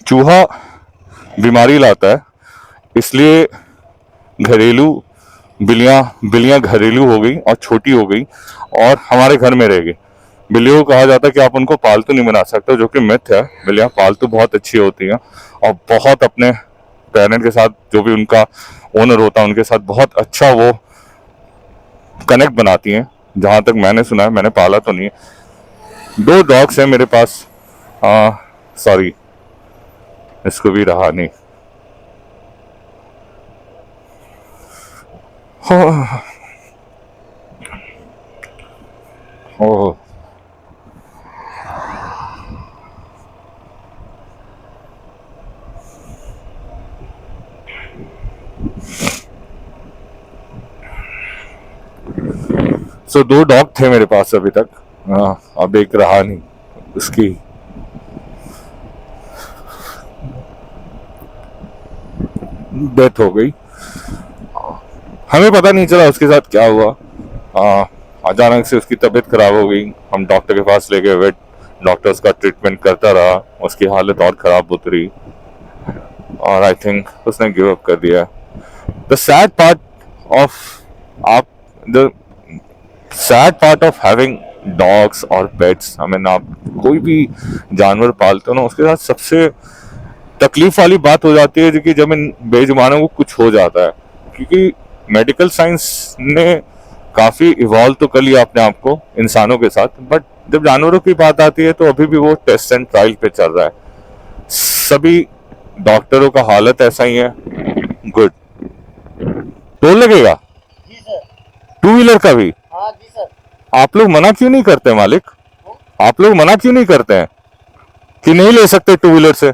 चूहा बीमारी लाता है, इसलिए घरेलू बिल्लियां घरेलू हो गई और छोटी हो गई और हमारे घर में रह गई। बिल्लियों को कहा जाता है कि आप उनको पालतू नहीं बना सकते, जो कि मिथ है। बिल्लियां पालतू बहुत अच्छी होती हैं और बहुत अपने पेरेंट के साथ, जो भी उनका ओनर होता है उनके साथ बहुत अच्छा वो कनेक्ट बनाती हैं। जहां तक मैंने सुना है, मैंने पाला तो नहीं है। 2 डॉग्स हैं मेरे पास। सॉरी, इसको भी रहा नहीं। ओह, सो 2 डॉग थे मेरे पास अभी तक। अब एक रहा नहीं, उसकी डेथ हो गई। हमें पता नहीं चला उसके साथ क्या हुआ। अचानक से उसकी तबीयत खराब हो गई। हम डॉक्टर के पास ले गए, वेट डॉक्टर उसका ट्रीटमेंट करता रहा, उसकी हालत और खराब होती रही और आई थिंक उसने गिव अप कर दिया। द सैड पार्ट ऑफ आप the sad part of having dogs और पेट्स, आई मीन आप कोई भी जानवर पालते हो ना, उसके साथ सबसे तकलीफ वाली बात हो जाती है कि जब इन बेजुबानों को कुछ हो जाता है। क्योंकि मेडिकल साइंस ने काफी इवॉल्व तो कर लिया अपने आप को इंसानों के साथ, बट जब जानवरों की बात आती है तो अभी भी वो टेस्ट एंड ट्रायल पे चल रहा है। सभी डॉक्टरों का हालत ऐसा ही है। गुड। टोल लगेगा जी सर। 2 व्हीलर का भी? हाँ जी सर। आप लोग मना क्यों नहीं करते मालिक? आप लोग मना क्यों नहीं करते हैं कि नहीं ले सकते 2 व्हीलर से?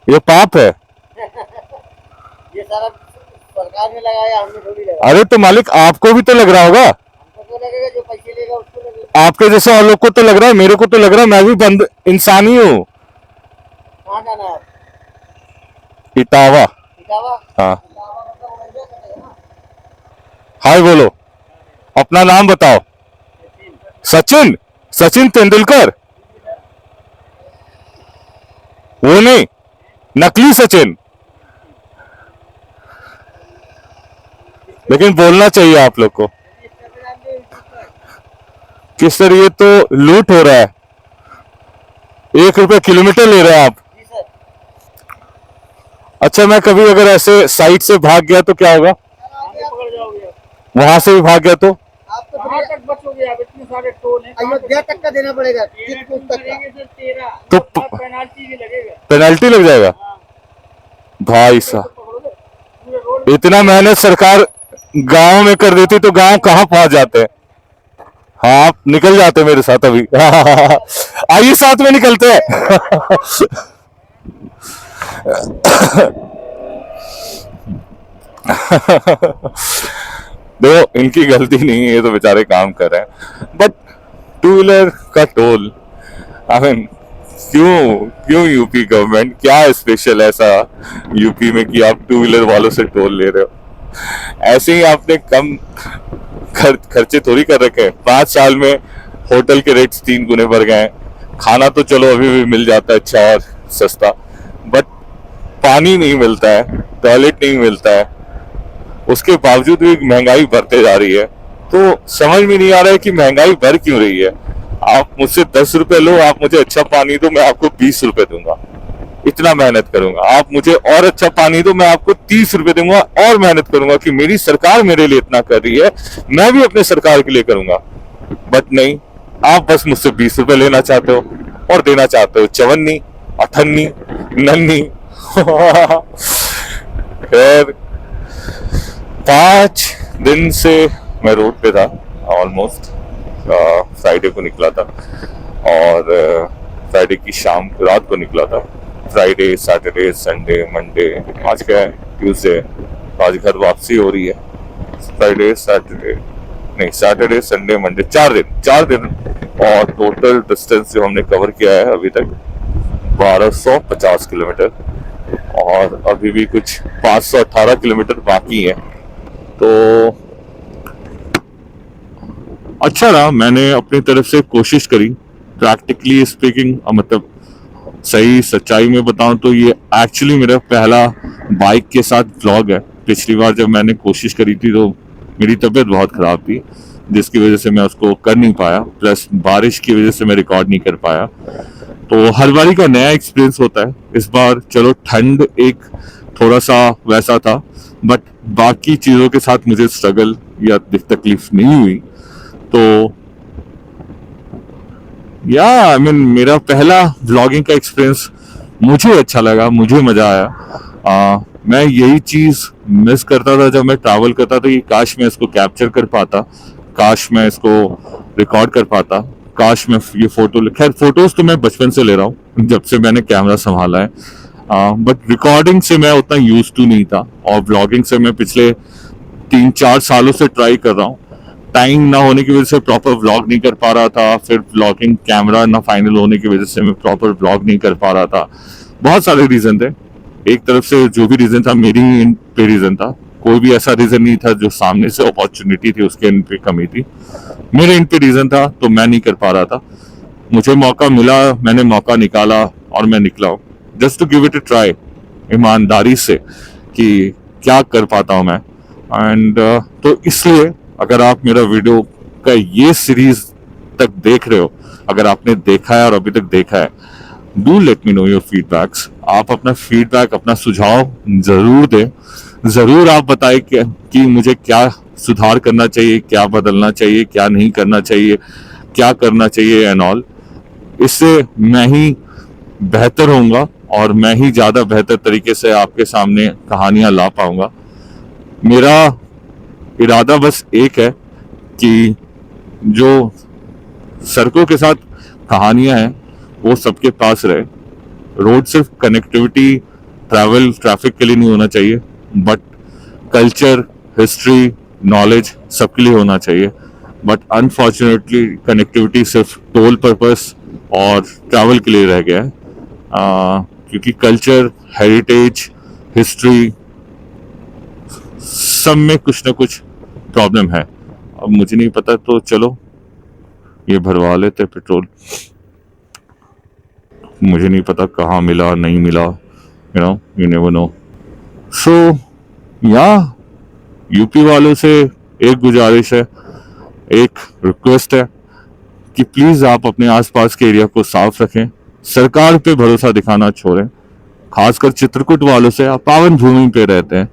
ये पाप है। ये सारा सरकार ने लगाया, हमने थोड़ी लगाया। अरे तो मालिक आपको भी तो लग रहा होगा। हमको तो लगेगा, जो पैसे लेगा उसको लगेगा। आपके जैसे और लोग को तो लग रहा है, मेरे को तो लग रहा है, मैं भी बंद इंसान ही हूँ। कहाँ जाना है? इटावा। इटावा? हाँ, इटावा मतलब वो इंडिया का है ना? हाय बोलो, अपना नाम बताओ। सचिन? सचिन तेंदुलकर? वो नहीं, नकली सचिन। लेकिन बोलना चाहिए आप लोग को। किस तरह, ये तो लूट हो रहा है। 1 रुपए किलोमीटर ले रहे हैं आप। जी सर। अच्छा, मैं कभी अगर ऐसे साइड से भाग गया तो क्या होगा? आगे पकड़ जाओगे। वहां से भी भाग गया तो? आप तो कहाँ तक बचोगे? आप इतने सारे टोल हैं। अयोध्या तक का देना पड़ेगा। तो पेनाल्टी भी लगेगा। पेनल्टी लग जाएगा? भाई साहब, पकड़ोगे पूरे रोड। इतना मेहनत सरकार गांव में कर देती तो गांव कहाँ पहुंच जाते हैं। हाँ, आप निकल जाते मेरे साथ अभी। आइए साथ में निकलते हैं। देखो, इनकी गलती नहीं है, ये तो बेचारे काम कर रहे हैं। बट 2 व्हीलर का टोल, आई मीन क्यों क्यों यूपी गवर्नमेंट, क्या स्पेशल ऐसा यूपी में कि आप 2 व्हीलर वालों से टोल ले रहे हो? ऐसे ही आपने कम खर्चे थोड़ी कर रखे हैं। 5 साल में होटल के रेट्स 3 गुने बढ़ गए हैं। खाना तो चलो अभी भी मिल जाता है अच्छा और सस्ता, बट पानी नहीं मिलता है, टॉयलेट नहीं मिलता है। उसके बावजूद भी महंगाई बढ़ते जा रही है। तो समझ में नहीं आ रहा है कि महंगाई बढ़ क्यों रही है। आप मुझसे 10 रुपए लो, आप मुझे अच्छा पानी दो, मैं आपको 20 रुपए दूंगा, इतना मेहनत करूंगा। आप मुझे और अच्छा पानी दो, मैं आपको 30 रुपए दूंगा और मेहनत करूंगा कि मेरी सरकार मेरे लिए इतना कर रही है, मैं भी अपने सरकार के लिए करूंगा। बट नहीं, आप बस मुझसे 20 रुपए लेना चाहते हो और देना चाहते हो चवन्नी, अठन्नी, नन्नी। खैर, 5 दिन से मैं रोड पे था ऑलमोस्ट। फ्राइडे को निकला था और फ्राइडे की शाम रात को निकला था। फ्राइडे, सैटरडे, संडे, मंडे, आज क्या है, ट्यूसडे, आज घर वापसी हो रही है। फ्राइडे, सैटरडे, नहीं, सैटरडे, संडे, मंडे, 4 दिन और टोटल डिस्टेंस जो हमने कवर किया है अभी तक 1250 किलोमीटर, और अभी भी कुछ 518 किलोमीटर बाकी है। तो अच्छा रहा, मैंने अपनी तरफ से कोशिश करी। प्रैक्टिकली स्पीकिंग, मतलब सही सच्चाई में बताऊं तो ये एक्चुअली मेरा पहला बाइक के साथ व्लॉग है। पिछली बार जब मैंने कोशिश करी थी तो मेरी तबीयत बहुत ख़राब थी, जिसकी वजह से मैं उसको कर नहीं पाया, प्लस बारिश की वजह से मैं रिकॉर्ड नहीं कर पाया। तो हर बारी का नया एक्सपीरियंस होता है। इस बार चलो ठंड एक थोड़ा सा वैसा था, बट बाकी चीज़ों के साथ मुझे स्ट्रगल या तकलीफ नहीं हुई। तो या आई मीन मेरा पहला व्लॉगिंग का एक्सपीरियंस मुझे अच्छा लगा, मुझे मजा आया। मैं यही चीज मिस करता था जब मैं ट्रैवल करता था कि काश मैं इसको कैप्चर कर पाता, काश मैं इसको रिकॉर्ड कर पाता, काश मैं ये फोटो, खैर फोटोज तो मैं बचपन से ले रहा हूँ जब से मैंने कैमरा संभाला है, बट रिकॉर्डिंग से मैं उतना यूज टू नहीं था, और व्लॉगिंग से मैं पिछले 3-4 सालों से ट्राई कर रहा हूँ। टाइम ना होने की वजह से प्रॉपर व्लॉग नहीं कर पा रहा था, फिर व्लॉगिंग कैमरा ना फाइनल होने की वजह से मैं प्रॉपर व्लॉग नहीं कर पा रहा था। बहुत सारे रीजन थे। एक तरफ से जो भी रीजन था मेरी ही इन पे रीजन था, कोई भी ऐसा रीजन नहीं था जो सामने से अपॉर्चुनिटी थी उसके इन पे कमी थी। मेरे इन पे रीजन था तो मैं नहीं कर पा रहा था। मुझे मौका मिला, मैंने मौका निकाला और मैं निकला हूँ just to give it a try, ईमानदारी से, कि क्या कर पाता हूँ मैं। एंड तो इसलिए अगर आप मेरा वीडियो का ये सीरीज तक देख रहे हो, अगर आपने देखा है और अभी तक देखा है, do let me know your feedbacks. आप अपना फीडबैक, अपना सुझाव जरूर दें। जरूर आप बताएं कि मुझे क्या सुधार करना चाहिए, क्या बदलना चाहिए, क्या नहीं करना चाहिए, क्या करना चाहिए एंड ऑल। इससे मैं ही बेहतर होऊंगा और मैं ही ज्यादा बेहतर तरीके से आपके सामने कहानियां ला पाऊंगा। मेरा इरादा बस एक है कि जो सड़कों के साथ कहानियां हैं वो सबके पास रहे। रोड सिर्फ कनेक्टिविटी, ट्रैवल, ट्रैफिक के लिए नहीं होना चाहिए, बट कल्चर, हिस्ट्री, नॉलेज सबके लिए होना चाहिए। बट अनफॉर्चुनेटली कनेक्टिविटी सिर्फ टोल पर्पस और ट्रैवल के लिए रह गया है, क्योंकि कल्चर, हेरिटेज, हिस्ट्री सब में कुछ ना कुछ प्रॉब्लम है। अब मुझे नहीं पता, तो चलो ये भरवा लेते पेट्रोल। मुझे नहीं पता कहाँ मिला नहीं मिला, यू नेवर नो। सो या यूपी वालों से एक गुजारिश है, एक रिक्वेस्ट है कि प्लीज आप अपने आसपास के एरिया को साफ रखें, सरकार पे भरोसा दिखाना छोड़ें। खासकर चित्रकूट वालों से, आप पावन भूमि पे रहते हैं,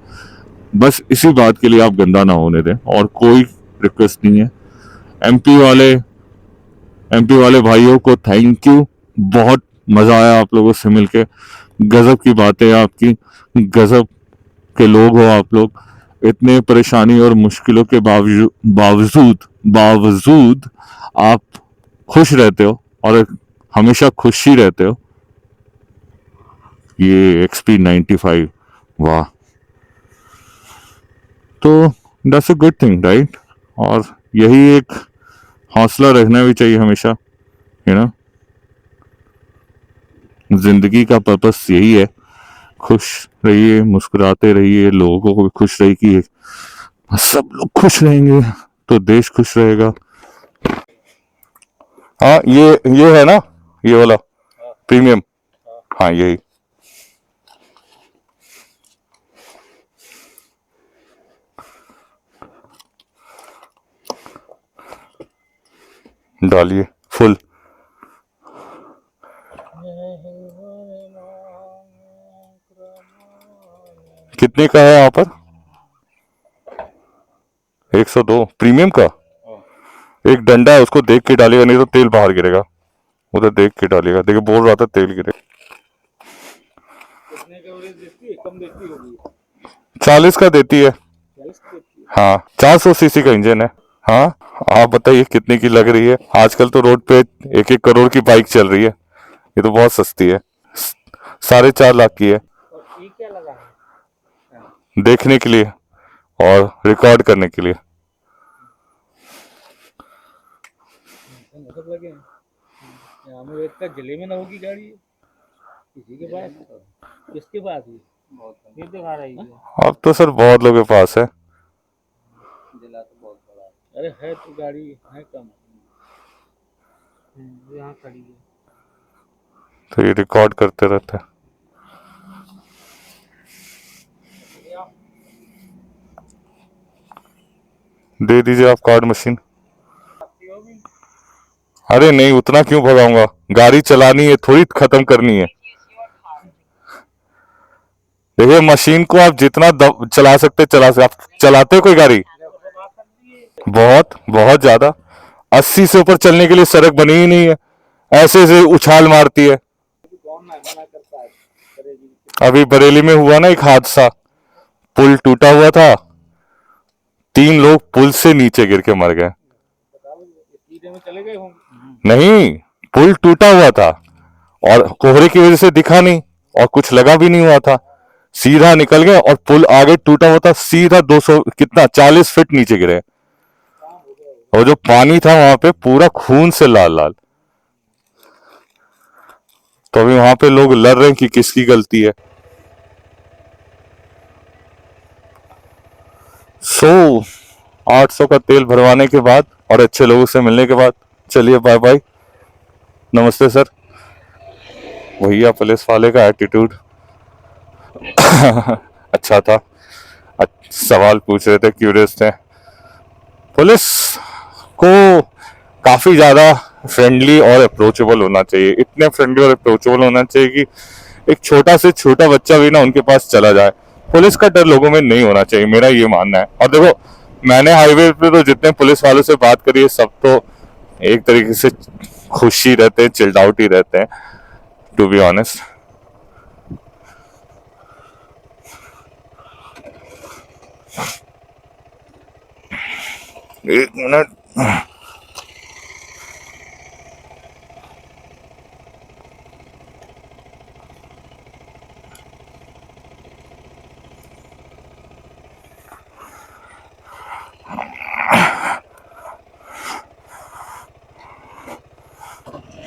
बस इसी बात के लिए आप गंदा ना होने दें, और कोई रिक्वेस्ट नहीं है। एमपी वाले एमपी वाले भाइयों को थैंक यू, बहुत मजा आया आप लोगों से मिलके। गजब की बातें आपकी, गजब के लोग हो आप लोग। इतने परेशानी और मुश्किलों के बावजूद बावजूद बावजूद आप खुश रहते हो और हमेशा खुश ही रहते हो। ये XP95, वाह। तो that's a good thing, right? और यही एक हौसला रखना भी चाहिए हमेशा, यू नो। जिंदगी का पर्पस यही है, खुश रहिए, मुस्कुराते रहिए, लोगों को भी खुश रहिए कि सब लोग खुश रहेंगे तो देश खुश रहेगा। हाँ, ये है ना, ये वाला प्रीमियम। हाँ, यही डालिए। फुल। कितने का है यहाँ पर? 102 प्रीमियम का। एक डंडा है, उसको देख के डालेगा, नहीं तो तेल बाहर गिरेगा। उधर देख के डालेगा। देखिए बोल रहा था तेल गिरे। कितने का एवरेज देती है? कम देती होगी। 40 का देती है। 40 देती है। हाँ 400 सीसी का इंजन है। हाँ आप बताइए कितने की लग रही है? आजकल तो रोड पे 1-1 करोड़ की बाइक चल रही है, ये तो बहुत सस्ती है। 4.5 लाख की है। और ये क्या लगा है? देखने के लिए और रिकॉर्ड करने के लिए। मतलब लगे हैं। यहाँ में एक का जिले में ना होगी गाड़ी, किसी के पास, किसके पास है? ये दिखा रही है। अब तो सर बहुत लोगों के पास है। जिला तो बहुत बड़ा है। अरे है तो गाड़ी है कम। यहाँ खड़ी है। तो ये रिकॉर्ड करते रहते हैं। दे दीजिए आप कार्ड मशीन। अरे नहीं, उतना क्यों भगाऊंगा? गाड़ी चलानी है, थोड़ी खत्म करनी है। देखिए मशीन को आप जितना चला सकते चला सकते। आप चलाते हो कोई गाड़ी? बहुत बहुत ज्यादा। 80 से ऊपर चलने के लिए सड़क बनी ही नहीं है, ऐसे ऐसे उछाल मारती है। अभी बरेली में हुआ ना एक हादसा, पुल टूटा हुआ था, 3 लोग पुल से नीचे गिर के मर गए। में चले गए होंगे। नहीं, पुल टूटा हुआ था और कोहरे की वजह से दिखा नहीं और कुछ लगा भी नहीं हुआ था, सीधा निकल गए और पुल आगे टूटा हुआ था, सीधा 200 कितना 40 फीट नीचे गिरे। और जो पानी था वहां पे पूरा खून से लाल लाल। तो अभी वहां पे लोग लड़ रहे हैं कि किसकी गलती है। 800 का तेल भरवाने के बाद और अच्छे लोगों से मिलने के बाद चलिए बाय बाय। नमस्ते सर। भैया पुलिस वाले का एटीट्यूड अच्छा था। सवाल पूछ रहे थे, क्यूरियस थे। पुलिस को काफी ज्यादा फ्रेंडली और अप्रोचेबल होना चाहिए। इतने फ्रेंडली और अप्रोचेबल होना चाहिए कि एक छोटा से छोटा बच्चा भी ना उनके पास चला जाए। पुलिस का डर लोगों में नहीं होना चाहिए, मेरा ये मानना है। और देखो मैंने हाईवे पे तो जितने पुलिस वालों से बात करी है, सब तो एक तरीके से खुश ही रहते हैं, चिल्ड आउट ही रहते हैं, टू बी ऑनेस्ट। एक मिनट।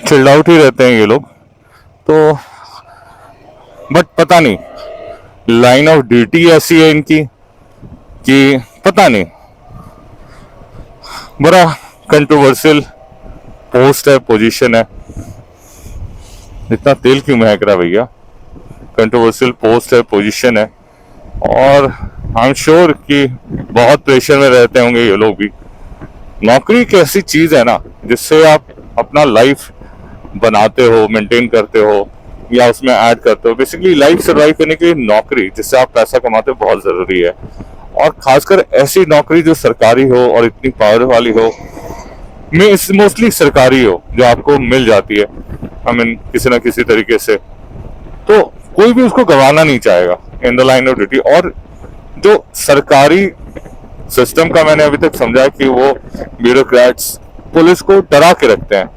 चिल्ड आउट ही रहते हैं ये लोग तो, बट पता नहीं लाइन ऑफ ड्यूटी ऐसी है इनकी कि पता नहीं, बड़ा कंट्रोवर्शियल पोस्ट है, पोजीशन है। इतना तेल क्यों महक रहा है भैया? कंट्रोवर्शियल पोस्ट है, पोजीशन है, और आई एम श्योर कि बहुत प्रेशर में रहते होंगे ये लोग भी। नौकरी एक ऐसी चीज है ना जिससे आप अपना लाइफ बनाते हो, मेंटेन करते हो या उसमें ऐड करते हो। बेसिकली लाइफ सर्वाइव करने के लिए नौकरी जिससे आप पैसा कमाते हो बहुत जरूरी है। और खासकर ऐसी नौकरी जो सरकारी हो और इतनी पावर वाली हो, मोस्टली सरकारी हो, जो आपको मिल जाती है आई मीन किसी ना किसी तरीके से, तो कोई भी उसको गंवाना नहीं चाहेगा in the line of duty. और जो सरकारी सिस्टम का मैंने अभी तक समझा कि वो ब्यूरोक्रेट्स पुलिस को डरा के रखते हैं।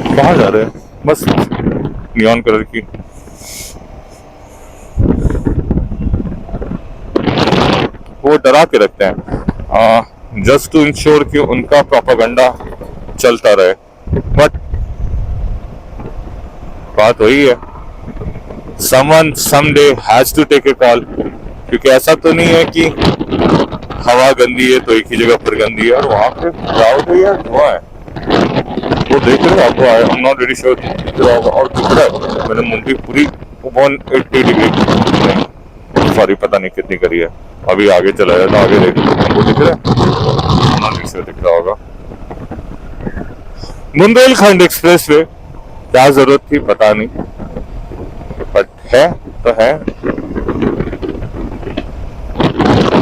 कहाँ जा रहे हैं? बस नियॉन कलर की वो डरा के रखते हैं जस्ट टू इंश्योर कि उनका प्रोपेगेंडा चलता रहे। बट बात वही है, someone someday has to take a call, क्योंकि ऐसा तो नहीं है कि हवा गंदी है तो एक ही जगह पर गंदी है। और वहां पे क्राउड है या धुआं है वो देख रहे हो आपको? आई एम नॉट वेरी श्योर। और दिख रहा है मैंने मुंडी पूरी 180 डिग्री, सॉरी पता नहीं कितनी करी है। अभी आगे चला जाता, आगे देख हमको दिख रहा है। आगे से दिख रहा होगा। बुंदेलखंड एक्सप्रेस वे, क्या जरूरत थी पता नहीं, बट है तो है,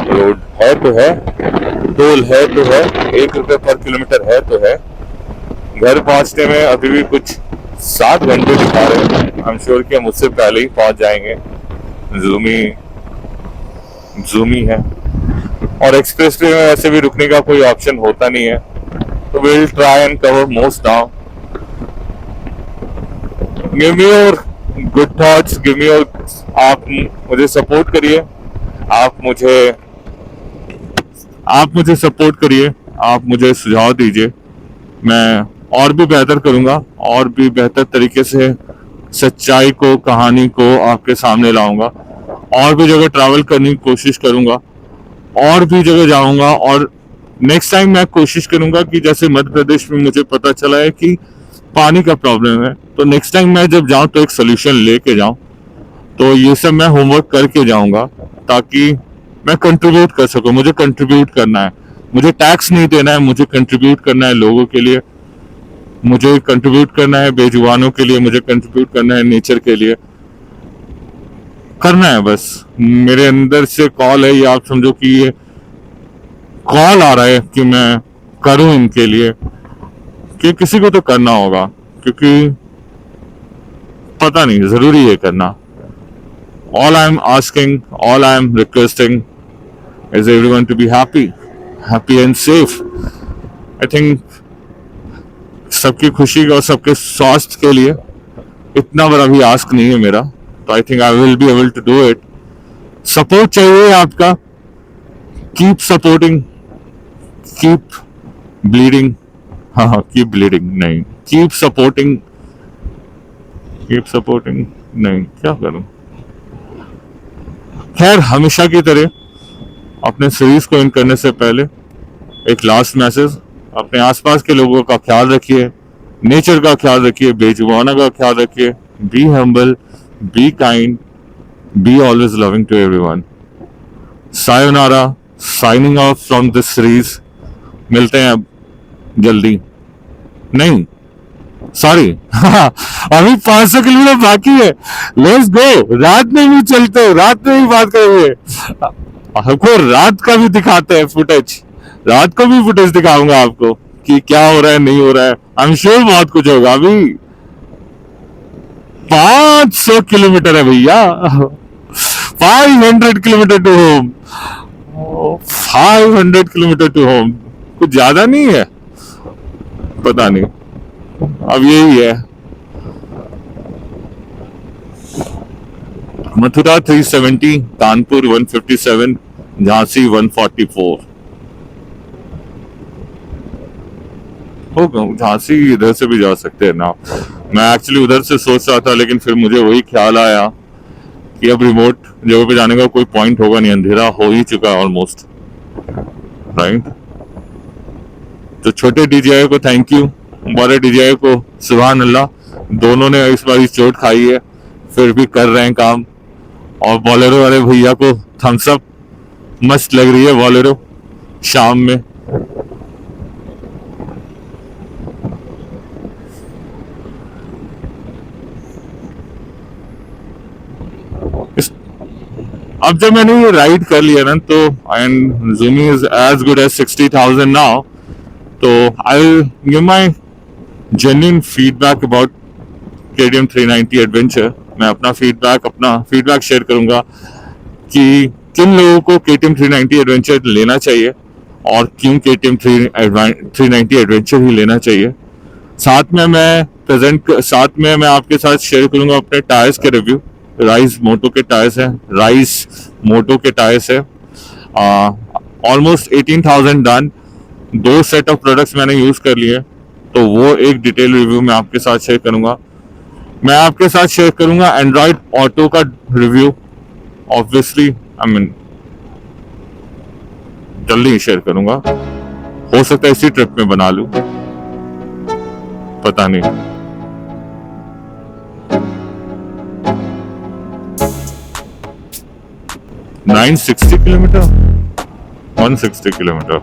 रोड है तो है, टोल है तो है, 1 रुपए पर किलोमीटर है तो है। घर पहुंचने में अभी भी कुछ 7 घंटे दिखा रहे हैं। आई एम श्योर कि हम उससे पहले ही पहुंच जाएंगे। जूमी है, और एक्सप्रेस वे में वैसे भी रुकने का कोई ऑप्शन होता नहीं है, तो will try and cover most now. Give me your good thoughts, give me your, आप मुझे सपोर्ट करिए, आप मुझे सपोर्ट करिए, आप मुझे सुझाव दीजिए। मैं और भी बेहतर करूंगा, और भी बेहतर तरीके से सच्चाई को, कहानी को आपके सामने लाऊंगा, और भी जगह ट्रैवल करने की कोशिश करूंगा, और भी जगह जाऊंगा। और नेक्स्ट टाइम मैं कोशिश करूंगा कि जैसे मध्य प्रदेश में मुझे पता चला है कि पानी का प्रॉब्लम है, तो नेक्स्ट टाइम मैं जब जाऊं तो एक सोल्यूशन लेके जाऊं। तो ये सब मैं होमवर्क करके जाऊंगा, ताकि मैं कंट्रीब्यूट कर सकूं। मुझे कंट्रीब्यूट करना है, मुझे टैक्स नहीं देना है, मुझे कंट्रीब्यूट करना है लोगों के लिए, मुझे कंट्रीब्यूट करना है बेजुबानों के लिए, मुझे कंट्रीब्यूट करना है नेचर के लिए, करना है। बस मेरे अंदर से कॉल है, ये आप समझो कि ये कॉल आ रहा है कि मैं करूं इनके लिए, कि किसी को तो करना होगा, क्योंकि पता नहीं, जरूरी है करना। All I am asking, all I am requesting is everyone to be happy and safe. I think सबकी खुशी और सबके स्वास्थ्य के लिए इतना बड़ा भी आस्क नहीं है मेरा, तो I think I will be able to do it. Support चाहिए आपका, कीप सपोर्टिंग, कीप ब्लीडिंग, हाँ कीप ब्लीडिंग नहीं, कीप सपोर्टिंग नहीं, क्या करूं। खैर, हमेशा की तरह अपने सीरीज को एंड करने से पहले एक लास्ट मैसेज, अपने आसपास के लोगों का ख्याल रखिए, नेचर का ख्याल रखिए, बेजुबाना का ख्याल रखिए, be humble, be kind, be always loving to everyone. सायोनारा, signing off from this series. मिलते हैं अब जल्दी, नहीं सॉरी अभी 500 किलोमीटर बाकी है। लेट्स गो, रात में भी चलते, रात में भी बात करेंगे, आपको रात का भी दिखाते हैं फुटेज, रात को भी फुटेज दिखाऊंगा आपको कि क्या हो रहा है, नहीं हो रहा है। आई एम श्योर बहुत कुछ होगा। अभी 500 किलोमीटर है भैया, 500 kilometre to home, 500 kilometre to home, कुछ ज्यादा नहीं है, पता नहीं, अब यही है। मथुरा 370, कानपुर 157, झांसी 144। हो झांसी इधर से भी जा सकते हैं ना। मैं एक्चुअली उधर से सोच रहा था, लेकिन फिर मुझे वही ख्याल आया कि अब रिमोट जगह पे जाने का कोई पॉइंट होगा नहीं, अंधेरा हो ही चुका है ऑलमोस्ट, राइट। तो छोटे डीजीआई को थैंक यू, बड़े डीजीआई को सुभान अल्लाह, दोनों ने इस बार चोट खाई है, फिर भी कर रहे हैं काम। और बोलेरो वाले भैया को थम्स अप, मस्त लग रही है बोलेरो शाम में। अब जब मैंने ये राइड कर लिया ना, तो एंड जूमी is as good as 60,000 now, तो I will give my genuine feedback about KTM 390 adventure. मैं अपना फीडबैक शेयर करूंगा कि किन लोगों को KTM 390 एडवेंचर लेना चाहिए और क्यों KTM 390 एडवेंचर ही लेना चाहिए। साथ में मैं आपके साथ शेयर करूंगा अपने टायर्स के रिव्यू। राइस मोटो के टायर्स है, almost 18,000 done, 2 set of products मैंने यूज कर लिए, तो वो एक डिटेल रिव्यू मैं आपके साथ शेयर करूंगा। मैं आपके साथ शेयर करूंगा एंड्रॉइड ऑटो का रिव्यू, ऑब्वियसली जल्दी ही शेयर करूंगा, हो सकता है इसी ट्रिप में बना लूं, पता नहीं। $960 किलोमीटर, 160 किलोमीटर